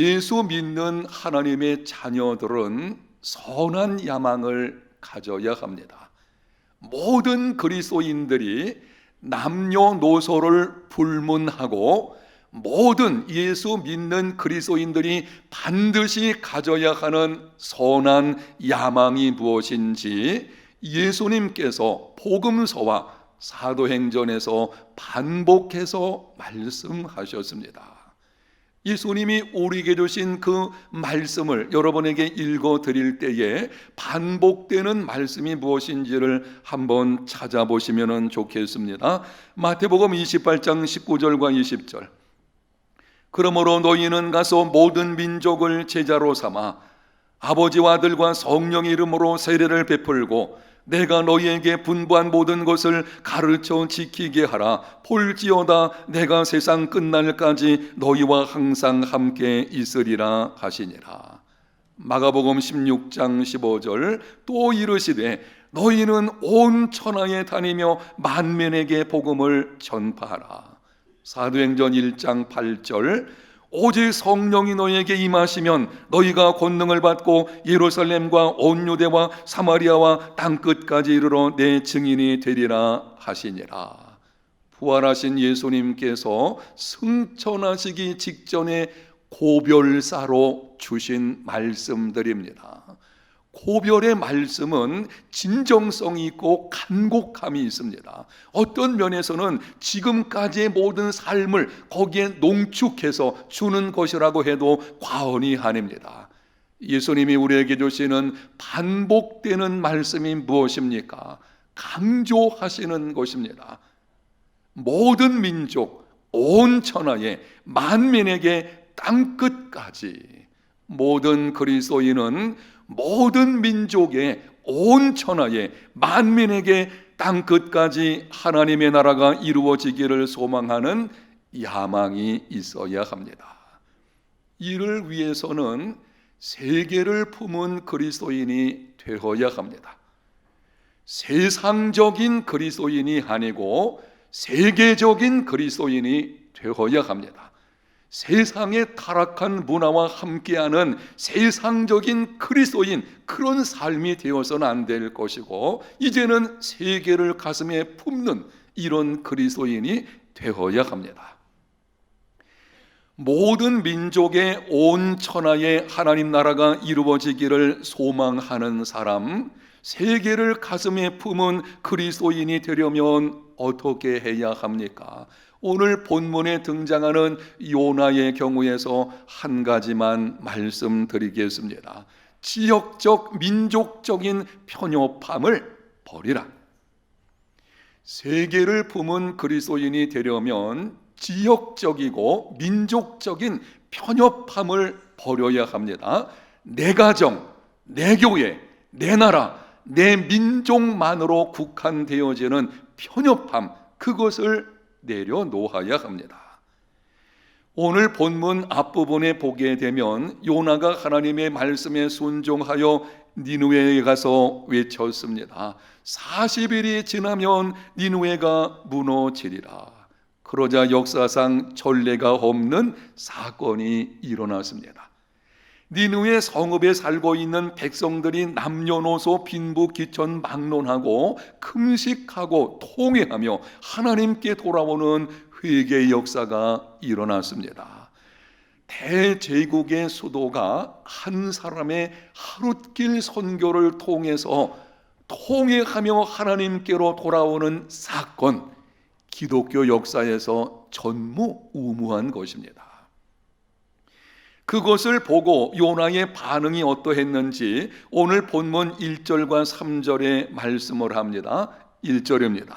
예수 믿는 하나님의 자녀들은 선한 야망을 가져야 합니다. 모든 그리스도인들이 남녀노소를 불문하고 모든 예수 믿는 그리스도인들이 반드시 가져야 하는 선한 야망이 무엇인지 예수님께서 복음서와 사도행전에서 반복해서 말씀하셨습니다. 예수님이 우리에게 주신 그 말씀을 여러분에게 읽어 드릴 때에 반복되는 말씀이 무엇인지를 한번 찾아보시면 좋겠습니다. 마태복음 28장 19절과 20절. 그러므로 너희는 가서 모든 민족을 제자로 삼아 아버지와 아들과 성령의 이름으로 세례를 베풀고 내가 너희에게 분부한 모든 것을 가르쳐 지키게 하라. 볼지어다 내가 세상 끝날까지 너희와 항상 함께 있으리라 하시니라. 마가복음 16장 15절. 또 이르시되 너희는 온 천하에 다니며 만민에게 복음을 전파하라. 사도행전 1장 8절. 오직 성령이 너희에게 임하시면 너희가 권능을 받고 예루살렘과 온 유대와 사마리아와 땅끝까지 이르러 내 증인이 되리라 하시니라. 부활하신 예수님께서 승천하시기 직전에 고별사로 주신 말씀들입니다. 고별의 말씀은 진정성이 있고 간곡함이 있습니다. 어떤 면에서는 지금까지의 모든 삶을 거기에 농축해서 주는 것이라고 해도 과언이 아닙니다. 예수님이 우리에게 주시는 반복되는 말씀이 무엇입니까? 강조하시는 것입니다. 모든 민족, 온 천하에 만민에게 땅끝까지 모든 그리스도인은 모든 민족의 온 천하에 만민에게 땅끝까지 하나님의 나라가 이루어지기를 소망하는 야망이 있어야 합니다. 이를 위해서는 세계를 품은 그리스도인이 되어야 합니다. 세상적인 그리스도인이 아니고 세계적인 그리스도인이 되어야 합니다. 세상의 타락한 문화와 함께하는 세상적인 그리스도인, 그런 삶이 되어서는 안 될 것이고 이제는 세계를 가슴에 품는 이런 그리스도인이 되어야 합니다. 모든 민족의 온 천하에 하나님 나라가 이루어지기를 소망하는 사람, 세계를 가슴에 품은 그리스도인이 되려면 어떻게 해야 합니까? 오늘 본문에 등장하는 요나의 경우에서 한 가지만 말씀드리겠습니다. 지역적 민족적인 편협함을 버리라. 세계를 품은 그리스도인이 되려면 지역적이고 민족적인 편협함을 버려야 합니다. 내 가정, 내 교회, 내 나라, 내 민족만으로 국한되어지는 편협함, 그것을 내려놓아야 합니다. 오늘 본문 앞부분에 보게 되면 요나가 하나님의 말씀에 순종하여 니느웨에 가서 외쳤습니다. 40일이 지나면 니느웨가 무너지리라. 그러자 역사상 전례가 없는 사건이 일어났습니다. 니느웨 성읍에 살고 있는 백성들이 남녀노소 빈부귀천 막론하고 금식하고 통회하며 하나님께 돌아오는 회개의 역사가 일어났습니다. 대제국의 수도가 한 사람의 하룻길 선교를 통해서 통회하며 하나님께로 돌아오는 사건, 기독교 역사에서 전무후무한 것입니다. 그것을 보고 요나의 반응이 어떠했는지 오늘 본문 1절과 3절에 말씀을 합니다. 1절입니다.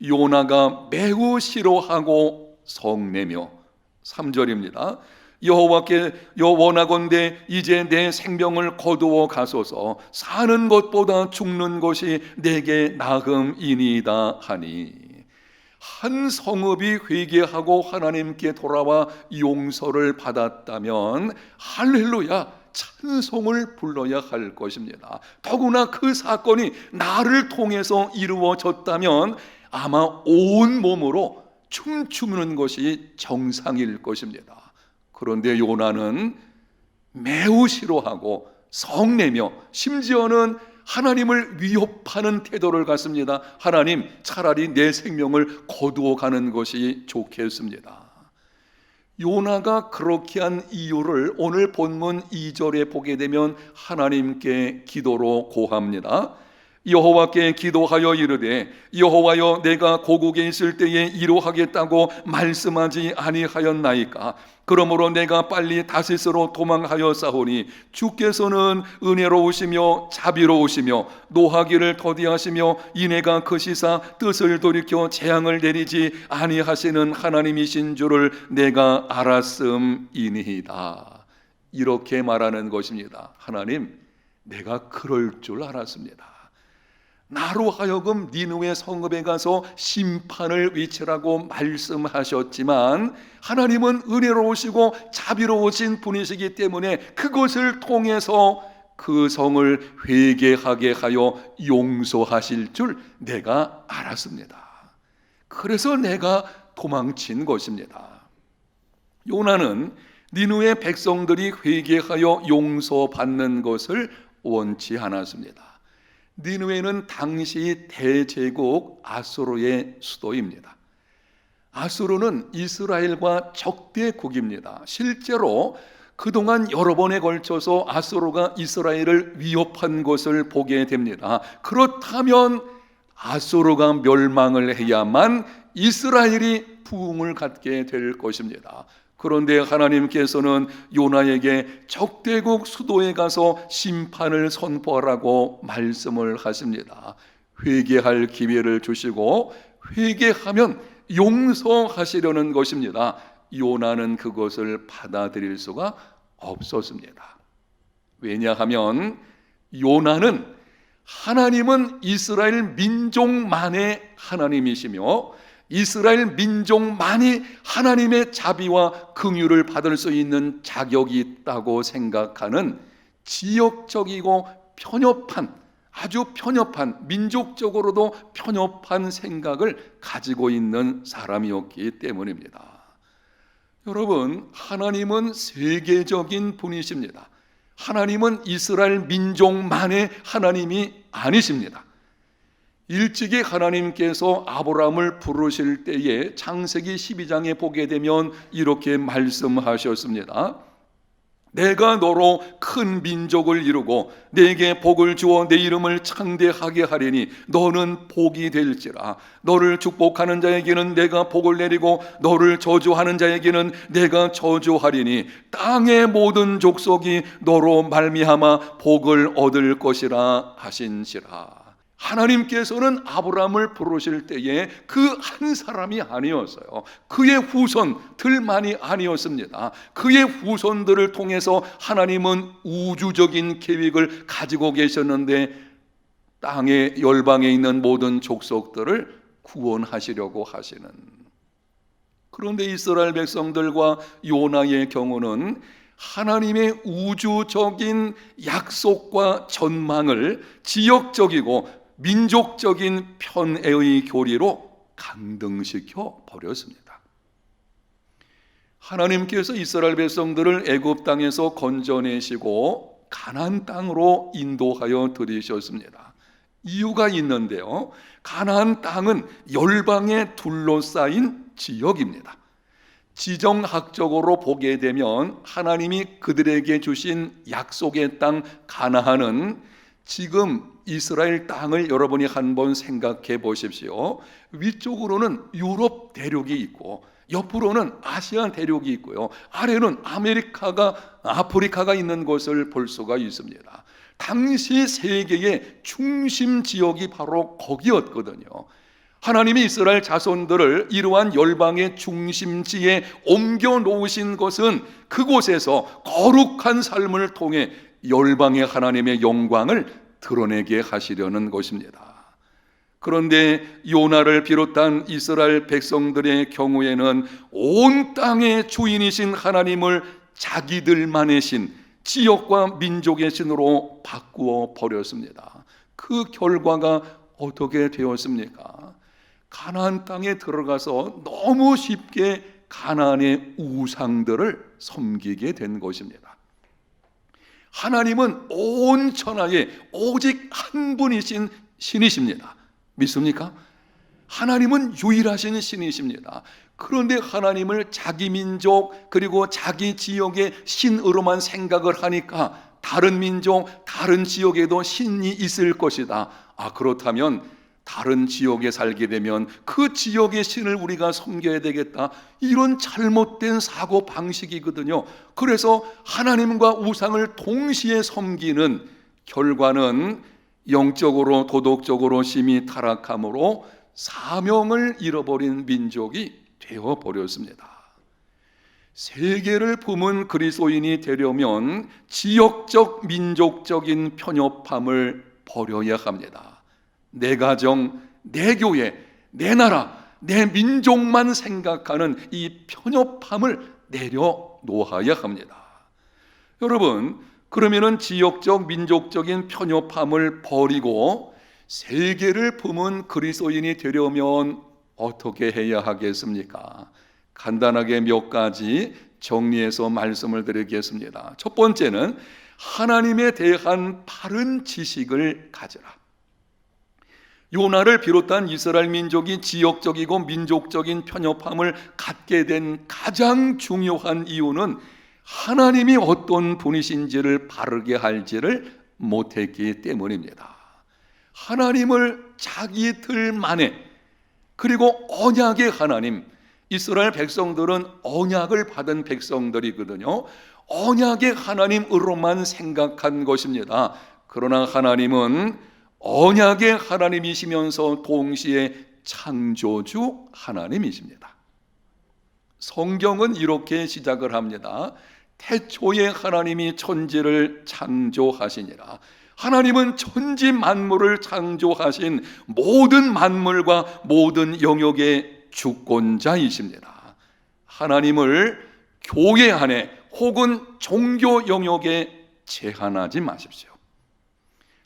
요나가 매우 싫어하고 성내며. 3절입니다. 여호와께 원하건대 이제 내 생명을 거두어 가소서. 사는 것보다 죽는 것이 내게 나음이니이다 하니. 한 성읍이 회개하고 하나님께 돌아와 용서를 받았다면 할렐루야, 찬송을 불러야 할 것입니다. 더구나 그 사건이 나를 통해서 이루어졌다면 아마 온 몸으로 춤추는 것이 정상일 것입니다. 그런데 요나는 매우 싫어하고 성내며 심지어는 하나님을 위협하는 태도를 갖습니다. 하나님, 차라리 내 생명을 거두어 가는 것이 좋겠습니다. 요나가 그렇게 한 이유를 오늘 본문 2절에 보게 되면 하나님께 기도로 고합니다. 여호와께 기도하여 이르되 여호와여, 내가 고국에 있을 때에 이루하겠다고 말씀하지 아니하였나이까? 그러므로 내가 빨리 다시스로 도망하여 싸우니 주께서는 은혜로우시며 자비로우시며 노하기를 더디하시며 이내가 그 시사 뜻을 돌이켜 재앙을 내리지 아니하시는 하나님이신 줄을 내가 알았음이니이다. 이렇게 말하는 것입니다. 하나님, 내가 그럴 줄 알았습니다. 나로 하여금 니느웨 성읍에 가서 심판을 위치라고 말씀하셨지만 하나님은 은혜로우시고 자비로우신 분이시기 때문에 그것을 통해서 그 성을 회개하게 하여 용서하실 줄 내가 알았습니다. 그래서 내가 도망친 것입니다. 요나는 니느웨 백성들이 회개하여 용서받는 것을 원치 않았습니다. 니느웨는 당시 대제국 아수르의 수도입니다. 아수르는 이스라엘과 적대국입니다. 실제로 그동안 여러 번에 걸쳐서 아수르가 이스라엘을 위협한 것을 보게 됩니다. 그렇다면 아수르가 멸망을 해야만 이스라엘이 부흥을 갖게 될 것입니다. 그런데 하나님께서는 요나에게 적대국 수도에 가서 심판을 선포하라고 말씀을 하십니다. 회개할 기회를 주시고 회개하면 용서하시려는 것입니다. 요나는 그것을 받아들일 수가 없었습니다. 왜냐하면 요나는 하나님은 이스라엘 민족만의 하나님이시며 이스라엘 민족만이 하나님의 자비와 긍휼을 받을 수 있는 자격이 있다고 생각하는 지역적이고 편협한, 아주 편협한, 민족적으로도 편협한 생각을 가지고 있는 사람이었기 때문입니다. 여러분, 하나님은 세계적인 분이십니다. 하나님은 이스라엘 민족만의 하나님이 아니십니다. 일찍이 하나님께서 아브라함을 부르실 때에 창세기 12장에 보게 되면 이렇게 말씀하셨습니다. 내가 너로 큰 민족을 이루고 내게 복을 주어 내 이름을 창대하게 하리니 너는 복이 될지라. 너를 축복하는 자에게는 내가 복을 내리고 너를 저주하는 자에게는 내가 저주하리니 땅의 모든 족속이 너로 말미암아 복을 얻을 것이라 하신지라. 하나님께서는 아브라함을 부르실 때에 그 한 사람이 아니었어요. 그의 후손들만이 아니었습니다. 그의 후손들을 통해서 하나님은 우주적인 계획을 가지고 계셨는데 땅의 열방에 있는 모든 족속들을 구원하시려고 하시는. 그런데 이스라엘 백성들과 요나의 경우는 하나님의 우주적인 약속과 전망을 지역적이고 민족적인 편애의 교리로 강등시켜 버렸습니다. 하나님께서 이스라엘 백성들을 애굽 땅에서 건져내시고 가나안 땅으로 인도하여 들이셨습니다. 이유가 있는데요. 가나안 땅은 열방에 둘러싸인 지역입니다. 지정학적으로 보게 되면 하나님이 그들에게 주신 약속의 땅 가나안은 지금 이스라엘 땅을 여러분이 한번 생각해 보십시오. 위쪽으로는 유럽 대륙이 있고 옆으로는 아시아 대륙이 있고요. 아래는 아프리카가 있는 것을 볼 수가 있습니다. 당시 세계의 중심 지역이 바로 거기였거든요. 하나님이 이스라엘 자손들을 이러한 열방의 중심지에 옮겨 놓으신 것은 그곳에서 거룩한 삶을 통해 열방의 하나님의 영광을 드러내게 하시려는 것입니다. 그런데 요나를 비롯한 이스라엘 백성들의 경우에는 온 땅의 주인이신 하나님을 자기들만의 신, 지역과 민족의 신으로 바꾸어 버렸습니다. 그 결과가 어떻게 되었습니까? 가나안 땅에 들어가서 너무 쉽게 가나안의 우상들을 섬기게 된 것입니다. 하나님은 온 천하에 오직 한 분이신 신이십니다. 믿습니까? 하나님은 유일하신 신이십니다. 그런데 하나님을 자기 민족 그리고 자기 지역의 신으로만 생각을 하니까 다른 민족, 다른 지역에도 신이 있을 것이다. 그렇다면 다른 지역에 살게 되면 그 지역의 신을 우리가 섬겨야 되겠다. 이런 잘못된 사고 방식이거든요. 그래서 하나님과 우상을 동시에 섬기는 결과는 영적으로 도덕적으로 심히 타락함으로 사명을 잃어버린 민족이 되어버렸습니다. 세계를 품은 그리스도인이 되려면 지역적 민족적인 편협함을 버려야 합니다. 내 가정, 내 교회, 내 나라, 내 민족만 생각하는 이 편협함을 내려놓아야 합니다. 여러분, 그러면은 지역적 민족적인 편협함을 버리고 세계를 품은 그리스도인이 되려면 어떻게 해야 하겠습니까? 간단하게 몇 가지 정리해서 말씀을 드리겠습니다. 첫 번째는 하나님에 대한 바른 지식을 가져라. 요나를 비롯한 이스라엘 민족이 지역적이고 민족적인 편협함을 갖게 된 가장 중요한 이유는 하나님이 어떤 분이신지를 바르게 할지를 못했기 때문입니다. 하나님을 자기 틀만에, 그리고 언약의 하나님, 이스라엘 백성들은 언약을 받은 백성들이거든요. 언약의 하나님으로만 생각한 것입니다. 그러나 하나님은 언약의 하나님이시면서 동시에 창조주 하나님이십니다. 성경은 이렇게 시작을 합니다. 태초에 하나님이 천지를 창조하시니라. 하나님은 천지 만물을 창조하신 모든 만물과 모든 영역의 주권자이십니다. 하나님을 교회 안에 혹은 종교 영역에 제한하지 마십시오.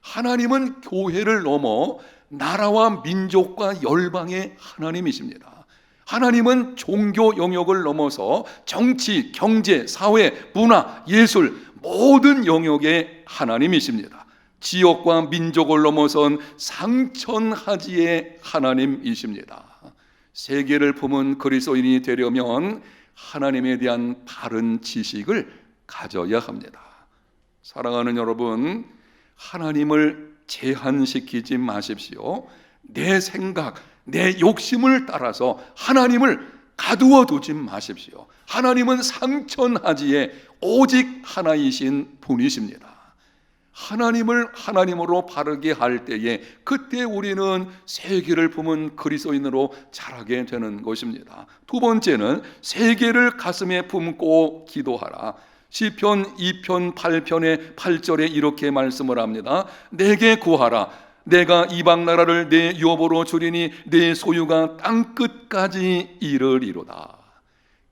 하나님은 교회를 넘어 나라와 민족과 열방의 하나님이십니다. 하나님은 종교 영역을 넘어서 정치, 경제, 사회, 문화, 예술 모든 영역의 하나님이십니다. 지역과 민족을 넘어선 상천하지의 하나님이십니다. 세계를 품은 그리스도인이 되려면 하나님에 대한 바른 지식을 가져야 합니다. 사랑하는 여러분, 하나님을 제한시키지 마십시오. 내 생각, 내 욕심을 따라서 하나님을 가두어 두지 마십시오. 하나님은 상천하지에 오직 하나이신 분이십니다. 하나님을 하나님으로 바르게 할 때에 그때 우리는 세계를 품은 그리스도인으로 자라게 되는 것입니다. 두 번째는 세계를 가슴에 품고 기도하라. 시편 2편 8편의 8절에 이렇게 말씀을 합니다. 내게 구하라. 내가 이방 나라를 내 유업으로 주리니 내 소유가 땅끝까지 이르리로다.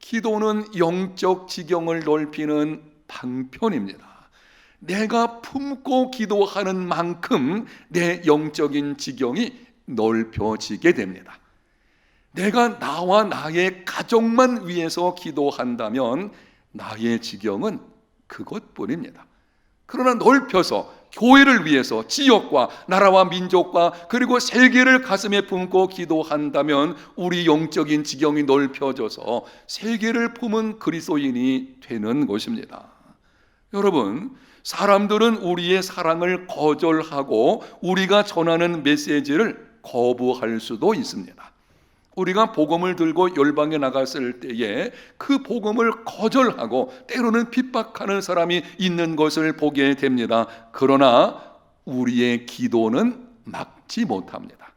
기도는 영적 지경을 넓히는 방편입니다. 내가 품고 기도하는 만큼 내 영적인 지경이 넓혀지게 됩니다. 내가 나와 나의 가족만 위해서 기도한다면 나의 지경은 그것뿐입니다. 그러나 넓혀서 교회를 위해서 지역과 나라와 민족과 그리고 세계를 가슴에 품고 기도한다면 우리 영적인 지경이 넓혀져서 세계를 품은 그리스도인이 되는 것입니다. 여러분, 사람들은 우리의 사랑을 거절하고 우리가 전하는 메시지를 거부할 수도 있습니다. 우리가 복음을 들고 열방에 나갔을 때에 그 복음을 거절하고 때로는 핍박하는 사람이 있는 것을 보게 됩니다. 그러나 우리의 기도는 막지 못합니다.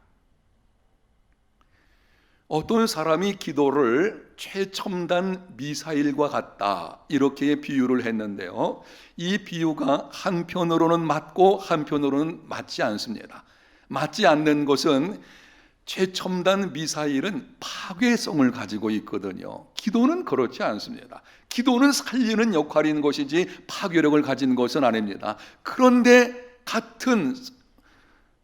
어떤 사람이 기도를 최첨단 미사일과 같다 이렇게 비유를 했는데요, 이 비유가 한편으로는 맞고 한편으로는 맞지 않습니다. 맞지 않는 것은 최첨단 미사일은 파괴성을 가지고 있거든요. 기도는 그렇지 않습니다. 기도는 살리는 역할인 것이지 파괴력을 가진 것은 아닙니다. 그런데 같은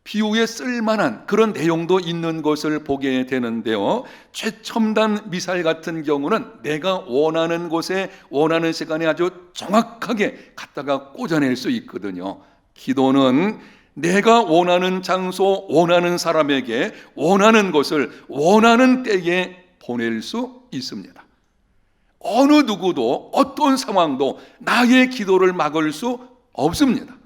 비유에 쓸만한 그런 내용도 있는 것을 보게 되는데요. 최첨단 미사일 같은 경우는 내가 원하는 곳에 원하는 시간에 아주 정확하게 갖다가 꽂아낼 수 있거든요. 기도는 내가 원하는 장소, 원하는 사람에게 원하는 것을 원하는 때에 보낼 수 있습니다. 어느 누구도 어떤 상황도 나의 기도를 막을 수 없습니다.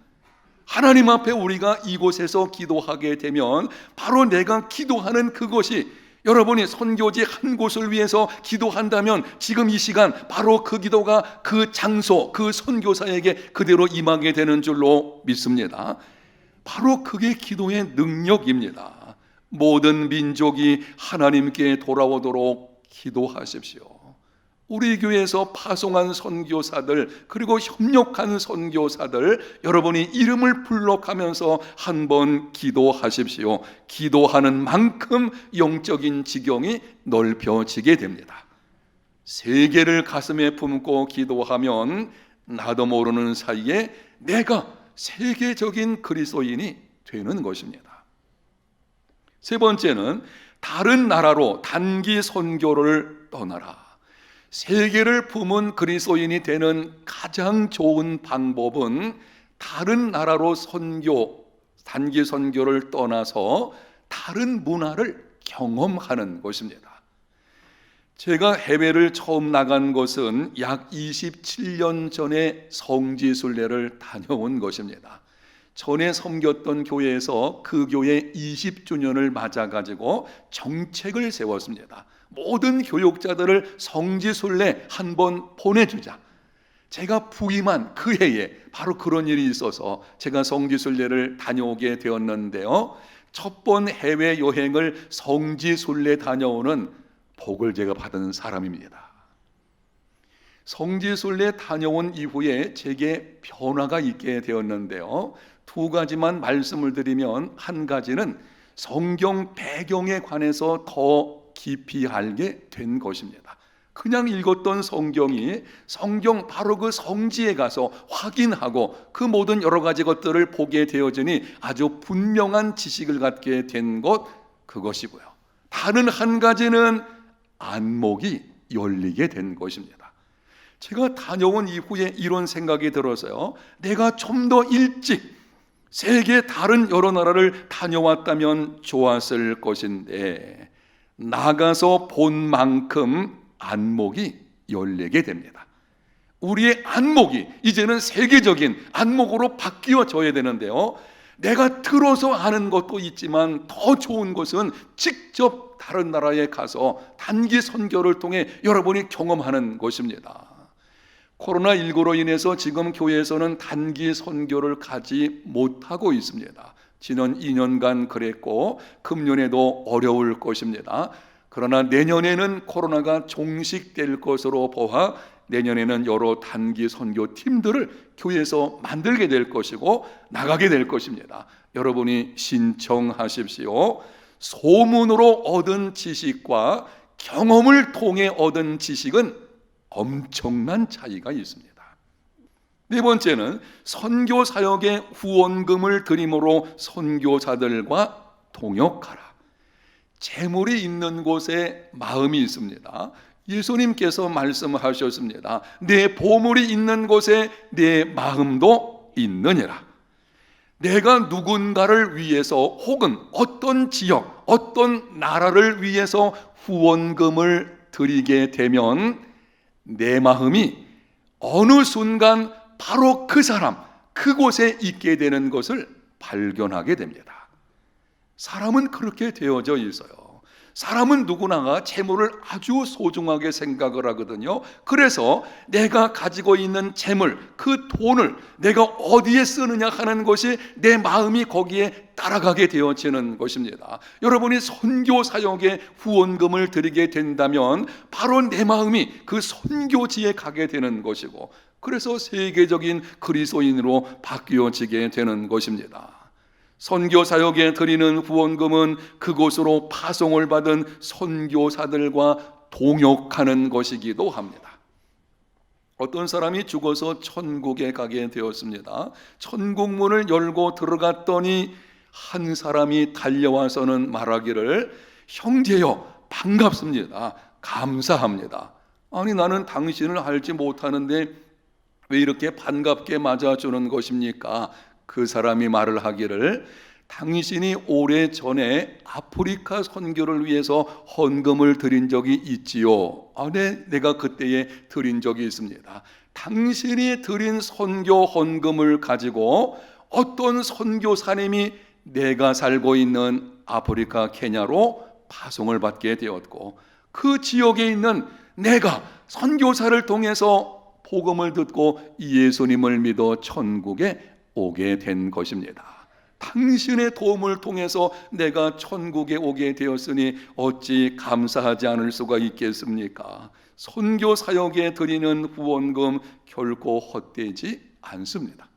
하나님 앞에 우리가 이곳에서 기도하게 되면 바로 내가 기도하는 그것이, 여러분이 선교지 한 곳을 위해서 기도한다면 지금 이 시간 바로 그 기도가 그 장소, 그 선교사에게 그대로 임하게 되는 줄로 믿습니다. 바로 그게 기도의 능력입니다. 모든 민족이 하나님께 돌아오도록 기도하십시오. 우리 교회에서 파송한 선교사들, 그리고 협력한 선교사들, 여러분이 이름을 불러가면서 한번 기도하십시오. 기도하는 만큼 영적인 지경이 넓혀지게 됩니다. 세계를 가슴에 품고 기도하면 나도 모르는 사이에 내가 세계적인 그리스도인이 되는 것입니다. 세 번째는 다른 나라로 단기 선교를 떠나라. 세계를 품은 그리스도인이 되는 가장 좋은 방법은 다른 나라로 단기 선교를 떠나서 다른 문화를 경험하는 것입니다. 제가 해외를 처음 나간 것은 약 27년 전에 성지순례를 다녀온 것입니다. 전에 섬겼던 교회에서 그 교회 20주년을 맞아가지고 정책을 세웠습니다. 모든 교육자들을 성지순례 한번 보내주자. 제가 부임한 그 해에 바로 그런 일이 있어서 제가 성지순례를 다녀오게 되었는데요. 첫 번 해외여행을 성지순례 다녀오는 복을 제가 받은 사람입니다. 성지순례 다녀온 이후에 제게 변화가 있게 되었는데요. 두 가지만 말씀을 드리면, 한 가지는 성경 배경에 관해서 더 깊이 알게 된 것입니다. 그냥 읽었던 성경이 성경 바로 그 성지에 가서 확인하고 그 모든 여러 가지 것들을 보게 되어지니 아주 분명한 지식을 갖게 된 것, 그것이고요. 다른 한 가지는 안목이 열리게 된 것입니다. 제가 다녀온 이후에 이런 생각이 들어서요. 내가 좀 더 일찍 세계 다른 여러 나라를 다녀왔다면 좋았을 것인데, 나가서 본 만큼 안목이 열리게 됩니다. 우리의 안목이 이제는 세계적인 안목으로 바뀌어져야 되는데요. 내가 들어서 아는 것도 있지만 더 좋은 것은 직접 다른 나라에 가서 단기 선교를 통해 여러분이 경험하는 것입니다. 코로나19로 인해서 지금 교회에서는 단기 선교를 가지 못하고 있습니다. 지난 2년간 그랬고 금년에도 어려울 것입니다. 그러나 내년에는 코로나가 종식될 것으로 보아 내년에는 여러 단기 선교 팀들을 교회에서 만들게 될 것이고 나가게 될 것입니다. 여러분이 신청하십시오. 소문으로 얻은 지식과 경험을 통해 얻은 지식은 엄청난 차이가 있습니다. 네 번째는 선교 사역의 후원금을 드림으로 선교사들과 동역하라. 재물이 있는 곳에 마음이 있습니다. 예수님께서 말씀하셨습니다. 내 보물이 있는 곳에 내 마음도 있느니라. 내가 누군가를 위해서 혹은 어떤 지역, 어떤 나라를 위해서 후원금을 드리게 되면 내 마음이 어느 순간 바로 그 사람, 그곳에 있게 되는 것을 발견하게 됩니다. 사람은 그렇게 되어져 있어요. 사람은 누구나가 재물을 아주 소중하게 생각을 하거든요. 그래서 내가 가지고 있는 재물, 그 돈을 내가 어디에 쓰느냐 하는 것이 내 마음이 거기에 따라가게 되어지는 것입니다. 여러분이 선교 사역에 후원금을 드리게 된다면 바로 내 마음이 그 선교지에 가게 되는 것이고, 그래서 세계적인 그리스도인으로 바뀌어지게 되는 것입니다. 선교 사역에 드리는 후원금은 그곳으로 파송을 받은 선교사들과 동역하는 것이기도 합니다. 어떤 사람이 죽어서 천국에 가게 되었습니다. 천국 문을 열고 들어갔더니 한 사람이 달려와서는 말하기를 형제여 반갑습니다. 감사합니다. 아니 나는 당신을 알지 못하는데 왜 이렇게 반갑게 맞아주는 것입니까? 그 사람이 말을 하기를 당신이 오래전에 아프리카 선교를 위해서 헌금을 드린 적이 있지요. 네, 내가 그때에 드린 적이 있습니다. 당신이 드린 선교 헌금을 가지고 어떤 선교사님이 내가 살고 있는 아프리카 케냐로 파송을 받게 되었고 그 지역에 있는 내가 선교사를 통해서 복음을 듣고 예수님을 믿어 천국에 오게 된 것입니다. 당신의 도움을 통해서 내가 천국에 오게 되었으니 어찌 감사하지 않을 수가 있겠습니까? 선교 사역에 드리는 후원금 결코 헛되지 않습니다.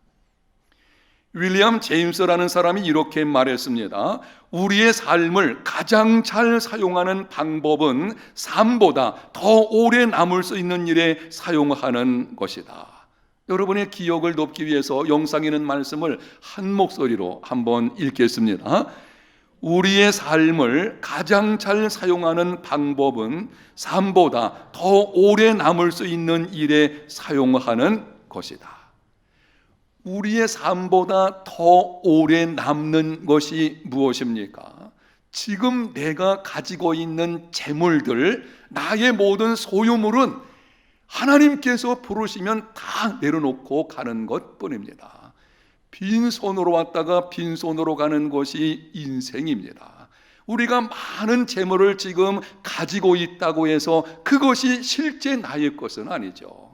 윌리엄 제임스라는 사람이 이렇게 말했습니다. 우리의 삶을 가장 잘 사용하는 방법은 삶보다 더 오래 남을 수 있는 일에 사용하는 것이다. 여러분의 기억을 돕기 위해서 영상에 있는 말씀을 한 목소리로 한번 읽겠습니다. 우리의 삶을 가장 잘 사용하는 방법은 삶보다 더 오래 남을 수 있는 일에 사용하는 것이다. 우리의 삶보다 더 오래 남는 것이 무엇입니까? 지금 내가 가지고 있는 재물들, 나의 모든 소유물은 하나님께서 부르시면 다 내려놓고 가는 것뿐입니다. 빈손으로 왔다가 빈손으로 가는 것이 인생입니다. 우리가 많은 재물을 지금 가지고 있다고 해서 그것이 실제 나의 것은 아니죠.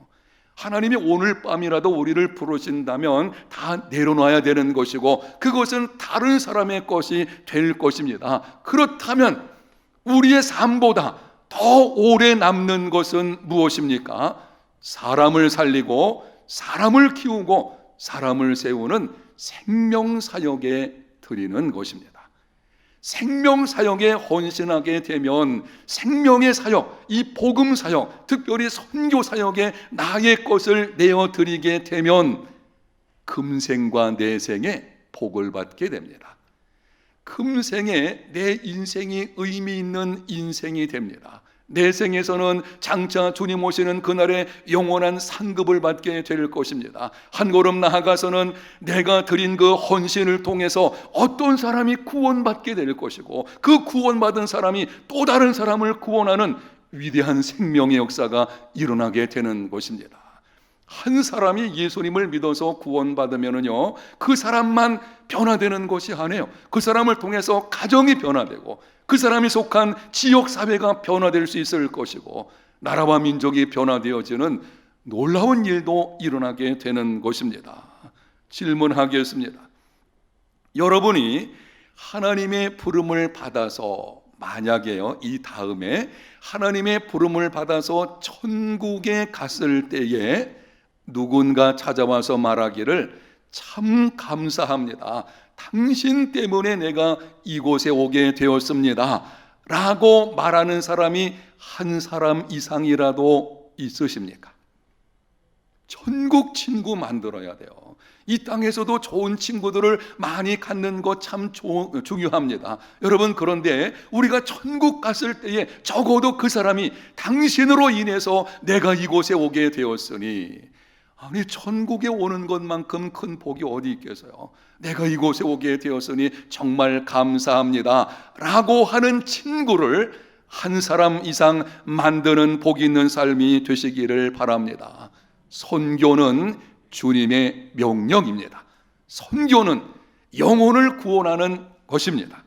하나님이 오늘 밤이라도 우리를 부르신다면 다 내려놔야 되는 것이고 그것은 다른 사람의 것이 될 것입니다. 그렇다면 우리의 삶보다 더 오래 남는 것은 무엇입니까? 사람을 살리고 사람을 키우고 사람을 세우는 생명사역에 드리는 것입니다. 생명사역에 헌신하게 되면 생명의 사역, 이 복음사역, 특별히 선교사역에 나의 것을 내어드리게 되면 금생과 내생에 복을 받게 됩니다. 금생에 내 인생이 의미 있는 인생이 됩니다. 내생에서는 장차 주님 오시는 그날에 영원한 상급을 받게 될 것입니다. 한 걸음 나아가서는 내가 드린 그 헌신을 통해서 어떤 사람이 구원받게 될 것이고 그 구원받은 사람이 또 다른 사람을 구원하는 위대한 생명의 역사가 일어나게 되는 것입니다. 한 사람이 예수님을 믿어서 구원받으면요, 그 사람만 변화되는 것이 아니에요. 그 사람을 통해서 가정이 변화되고 그 사람이 속한 지역 사회가 변화될 수 있을 것이고 나라와 민족이 변화되어지는 놀라운 일도 일어나게 되는 것입니다. 질문하겠습니다. 여러분이 하나님의 부름을 받아서 만약에요, 이 다음에 하나님의 부름을 받아서 천국에 갔을 때에 누군가 찾아와서 말하기를 참 감사합니다. 당신 때문에 내가 이곳에 오게 되었습니다. 라고 말하는 사람이 한 사람 이상이라도 있으십니까? 천국 친구 만들어야 돼요. 이 땅에서도 좋은 친구들을 많이 갖는 것 참 중요합니다. 여러분, 그런데 우리가 천국 갔을 때에 적어도 그 사람이 당신으로 인해서 내가 이곳에 오게 되었으니, 아니 천국에 오는 것만큼 큰 복이 어디 있겠어요? 내가 이곳에 오게 되었으니 정말 감사합니다 라고 하는 친구를 한 사람 이상 만드는 복 있는 삶이 되시기를 바랍니다. 선교는 주님의 명령입니다. 선교는 영혼을 구원하는 것입니다.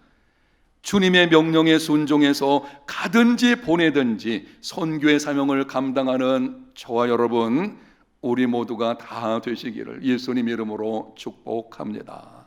주님의 명령에 순종해서 가든지 보내든지 선교의 사명을 감당하는 저와 여러분, 우리 모두가 다 되시기를 예수님 이름으로 축복합니다.